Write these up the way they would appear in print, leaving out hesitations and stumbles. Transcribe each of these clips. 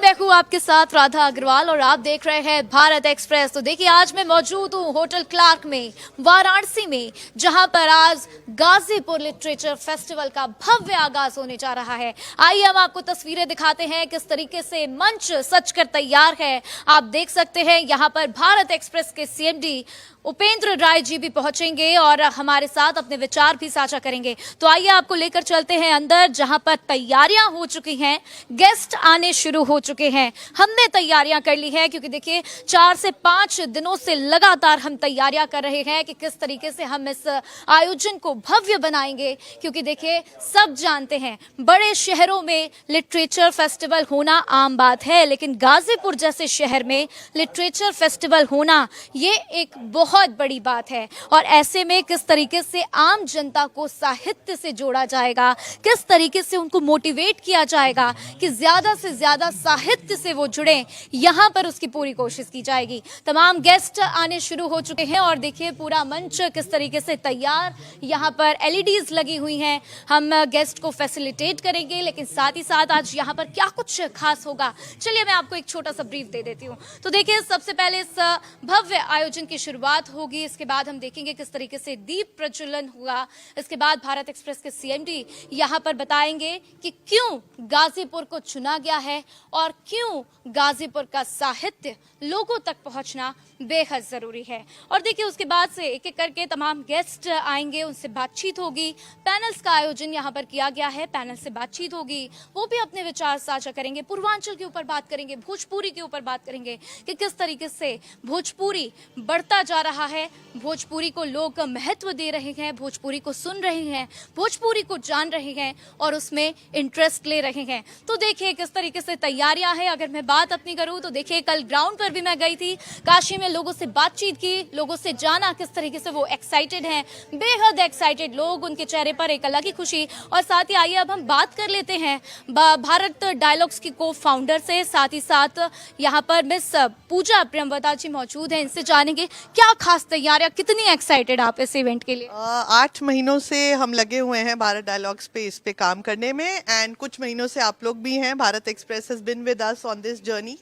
मैं हूँ आपके साथ राधा अग्रवाल और आप देख रहे हैं भारत एक्सप्रेस। तो देखिए आज मैं मौजूद हूँ होटल क्लार्क में वाराणसी में, जहां पर आज गाजीपुर लिटरेचर फेस्टिवल का भव्य आगाज होने जा रहा है। आइए हम आपको तस्वीरें दिखाते हैं किस तरीके से मंच सजकर तैयार है। आप देख सकते हैं यहाँ पर भारत एक्सप्रेस के सीएमडी उपेंद्र राय जी भी पहुंचेंगे और हमारे साथ अपने विचार भी साझा करेंगे। तो आइए आपको लेकर चलते हैं अंदर, जहां पर तैयारियां हो चुकी हैं, गेस्ट आने शुरू हो चुके हैं। हमने तैयारियां कर ली है क्योंकि देखिए 4 से 5 दिनों से लगातार हम तैयारियां कर रहे हैं कि किस तरीके से हम इस आयोजन को भव्य बनाएंगे। क्योंकि देखिए सब जानते हैं बड़े शहरों में लिटरेचर फेस्टिवल होना आम बात है, लेकिन गाजीपुर जैसे शहर में लिटरेचर फेस्टिवल होना ये एक बहुत बड़ी बात है। और ऐसे में किस तरीके से आम जनता को साहित्य से जोड़ा जाएगा, किस तरीके से उनको मोटिवेट किया जाएगा कि ज्यादा से ज्यादा साहित्य से वो जुड़े, यहाँ पर उसकी पूरी कोशिश की जाएगी। तमाम गेस्ट आने शुरू हो चुके हैं और देखिए पूरा मंच किस तरीके से तैयार, यहाँ पर एलईडीज लगी हुई हैं। हम गेस्ट को फैसिलिटेट करेंगे, लेकिन साथ ही साथ आज यहाँ पर क्या कुछ खास होगा, चलिए मैं आपको एक छोटा सा ब्रीफ दे देती हूँ। तो देखिए सबसे पहले इस भव्य आयोजन की शुरुआत होगी, इसके बाद हम देखेंगे किस तरीके से दीप प्रज्वलन हुआ। इसके बाद भारत एक्सप्रेस के सीएमडी यहाँ पर बताएंगे कि क्यों गाजीपुर को चुना गया है और क्यों गाजीपुर का साहित्य लोगों तक पहुंचना बेहद जरूरी है। और देखिए उसके बाद से एक एक करके तमाम गेस्ट आएंगे, उनसे बातचीत होगी। पैनल्स का आयोजन यहाँ पर किया गया है, पैनल से बातचीत होगी, वो भी अपने विचार साझा करेंगे। पूर्वांचल के ऊपर बात करेंगे, भोजपुरी के ऊपर बात करेंगे कि किस तरीके से भोजपुरी बढ़ता जा रहा है, भोजपुरी को लोग महत्व दे रहे हैं, भोजपुरी को सुन रहे हैं, भोजपुरी को जान रहे हैं और उसमें इंटरेस्ट ले रहे हैं। तो देखिए किस तरीके से तैयारियां हैं। अगर मैं बात अपनी करूं तो देखिए कल ग्राउंड पर भी मैं गई थी, काशी में लोगों से बातचीत की, लोगों से जाना किस तरीके से वो एक्साइटेड हैं, बेहद एक्साइटेड लोग, उनके चेहरे पर एक अलग ही खुशी। और साथ ही आइए अब हम बात कर लेते हैं भारत डायलॉग्स की को फाउंडर से, साथ ही साथ यहाँ पर मिस पूजा प्रियंवदा जी मौजूद हैं, इनसे जानेंगे क्या खास तैयारियां, कितनी एक्साइटेड आप इस इवेंट के लिए। 8 महीनों से हम लगे हुए हैं भारत डायलॉग्स पे, इस पे काम करने में, एंड कुछ महीनों से आप लोग भी हैं। Bharat express has been with us on this journey.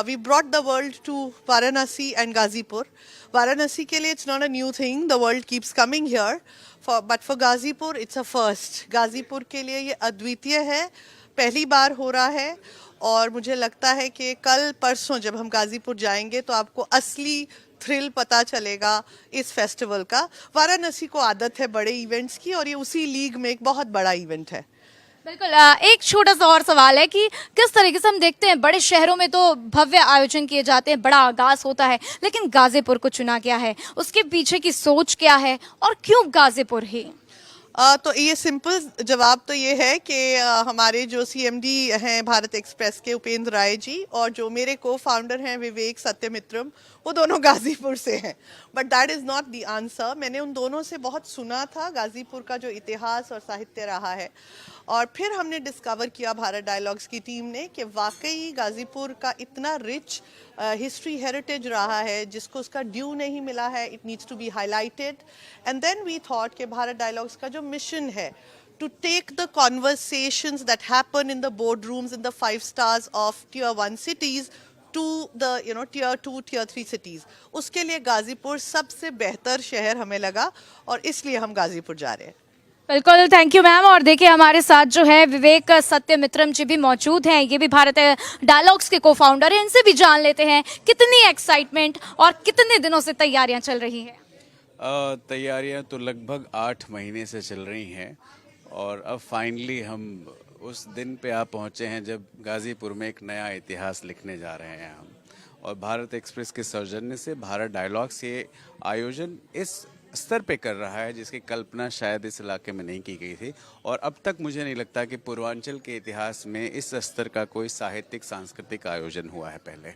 We brought the world to Varanasi and Ghazipur. Varanasi के लिए it's not a new thing, the world keeps coming here, but for Ghazipur it's a first. Ghazipur के लिए ये अद्वितीय है, पहली बार हो रहा है। और मुझे लगता है कि कल परसों जब हम गाजीपुर जाएंगे तो आपको असली थ्रिल पता चलेगा इस फेस्टिवल का। वाराणसी को आदत है बड़े इवेंट्स की और ये उसी लीग में एक बहुत बड़ा इवेंट है। बिल्कुल। एक छोटा सा और सवाल है कि किस तरीके से हम देखते हैं बड़े शहरों में तो भव्य आयोजन किए जाते हैं, बड़ा आगाज होता है, लेकिन गाजीपुर को चुना गया है, उसके पीछे की सोच क्या है और क्यों गाजीपुर ही? तो ये सिंपल जवाब तो ये है कि हमारे जो सीएमडी हैं भारत एक्सप्रेस के उपेंद्र राय जी और जो मेरे को फाउंडर हैं विवेक सत्यमित्रम, वो दोनों गाजीपुर से हैं। But that is not the answer. मैंने उन दोनों से बहुत सुना था गाजीपुर का जो इतिहास और साहित्य रहा है, और फिर हमने डिस्कवर किया भारत डायलॉग्स की टीम ने कि वाकई गाजीपुर का इतना रिच हिस्ट्री हेरिटेज रहा है जिसको उसका ड्यू नहीं मिला है। It needs to be highlighted. And then we thought कि भारत डायलॉग्स का जो मिशन है to take the conversations that happen in the boardrooms in the 5 stars of tier 1 cities to the tier 2 tier 3 cities, उसके लिए गाजीपुर सबसे बेहतर शहर हमें लगा और इसलिए हम गाजीपुर जा रहे हैं। बिल्कुल, थैंक यू मैम। और देखिए हमारे साथ जो है विवेक सत्यमित्रम जी भी मौजूद हैं, ये भी भारत डायलॉग्स के को फाउंडर हैं, इनसे भी जान लेते हैं कितनी एक्साइटमेंट और कितने दिनों से तैयारियां चल रही हैं। तैयारियां तो लगभग 8 महीने से चल रही हैं और अब फाइनली हम उस दिन पे आ पहुंचे हैं जब गाजीपुर में एक नया इतिहास लिखने जा रहे हैं हम। और भारत एक्सप्रेस के सौजन्य से भारत डायलॉग्स ये आयोजन इस स्तर पे कर रहा है जिसकी कल्पना शायद इस इलाके में नहीं की गई थी। और अब तक मुझे नहीं लगता कि पूर्वांचल के इतिहास में इस स्तर का कोई साहित्यिक सांस्कृतिक आयोजन हुआ है पहले।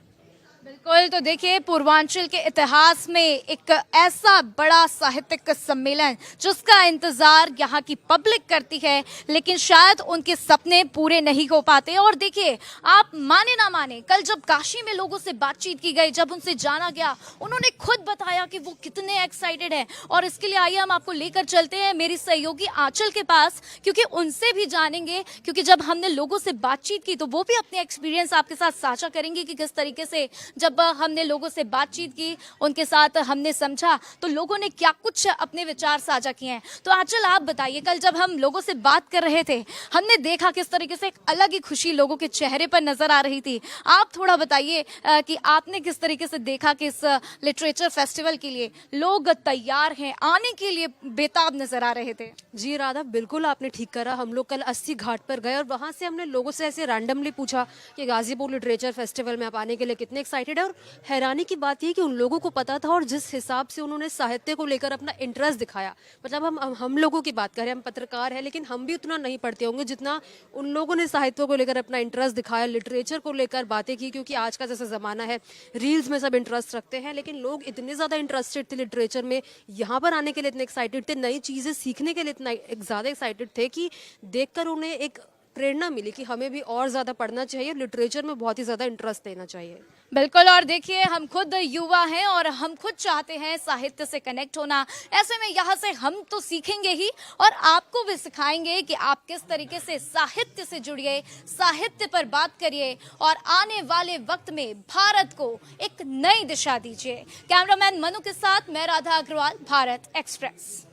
बिल्कुल, तो देखिए पूर्वांचल के इतिहास में एक ऐसा बड़ा साहित्यिक सम्मेलन जिसका इंतजार यहाँ की पब्लिक करती है, लेकिन शायद उनके सपने पूरे नहीं हो पाते। और देखिए, आप माने ना माने, कल जब काशी में लोगों से बातचीत की गई, जब उनसे जाना गया, उन्होंने खुद बताया कि वो कितने एक्साइटेड हैं। और इसके लिए आइए हम आपको लेकर चलते हैं मेरी सहयोगी आंचल के पास, क्योंकि उनसे भी जानेंगे, क्योंकि जब हमने लोगों से बातचीत की तो वो भी अपने एक्सपीरियंस आपके साथ साझा करेंगे कि किस तरीके से जब हमने लोगों से बातचीत की, उनके साथ हमने समझा, तो लोगों ने क्या कुछ अपने विचार साझा किए हैं। तो आंचल, आप बताइए, कल जब हम लोगों से बात कर रहे थे, हमने देखा किस तरीके से एक अलग ही खुशी लोगों के चेहरे पर नजर आ रही थी। आप थोड़ा बताइए कि आपने किस तरीके से देखा कि इस लिटरेचर फेस्टिवल के लिए लोग तैयार हैं, आने के लिए बेताब नजर आ रहे थे। जी राधा, बिल्कुल आपने ठीक करा। हम लोग कल 80 घाट पर गए और वहाँ से हमने लोगों से ऐसे रैंडमली पूछा कि गाजीपुर लिटरेचर फेस्टिवल में आप आने के लिए कितने एक्साइटेड है। और हैरानी की बात यह कि उन लोगों को पता था, और जिस हिसाब से उन्होंने साहित्य को लेकर अपना इंटरेस्ट दिखाया, मतलब हम लोगों की बात करें, हम पत्रकार हैं लेकिन हम भी उतना नहीं पढ़ते होंगे जितना उन लोगों ने साहित्य को लेकर अपना इंटरेस्ट दिखाया, लिटरेचर को लेकर बातें की। क्योंकि आज का जैसा ज़माना है, रील्स में सब इंटरेस्ट रखते हैं, लेकिन लोग इतने ज़्यादा इंटरेस्टेड थे लिटरेचर में, यहाँ पर आने के लिए इतने एक्साइटेड थे, नई चीज़ें सीखने के लिए इतना ज़्यादा एक्साइटेड थे कि देखकर उन्हें एक प्रेरणा मिली कि हमें भी और ज़्यादा पढ़ना चाहिए, लिटरेचर में बहुत ही ज़्यादा इंटरेस्ट देना चाहिए। बिल्कुल, और देखिए, हम खुद युवा हैं और हम खुद चाहते हैं साहित्य से कनेक्ट होना। ऐसे में यहाँ से हम तो सीखेंगे ही, और आपको भी सिखाएंगे कि आप किस तरीके से साहित्य से जुड़िए, साहित्य पर बात करिए और आने वाले वक्त में भारत को एक नई दिशा दीजिए। कैमरामैन मनु के साथ मैं राधा अग्रवाल, भारत एक्सप्रेस।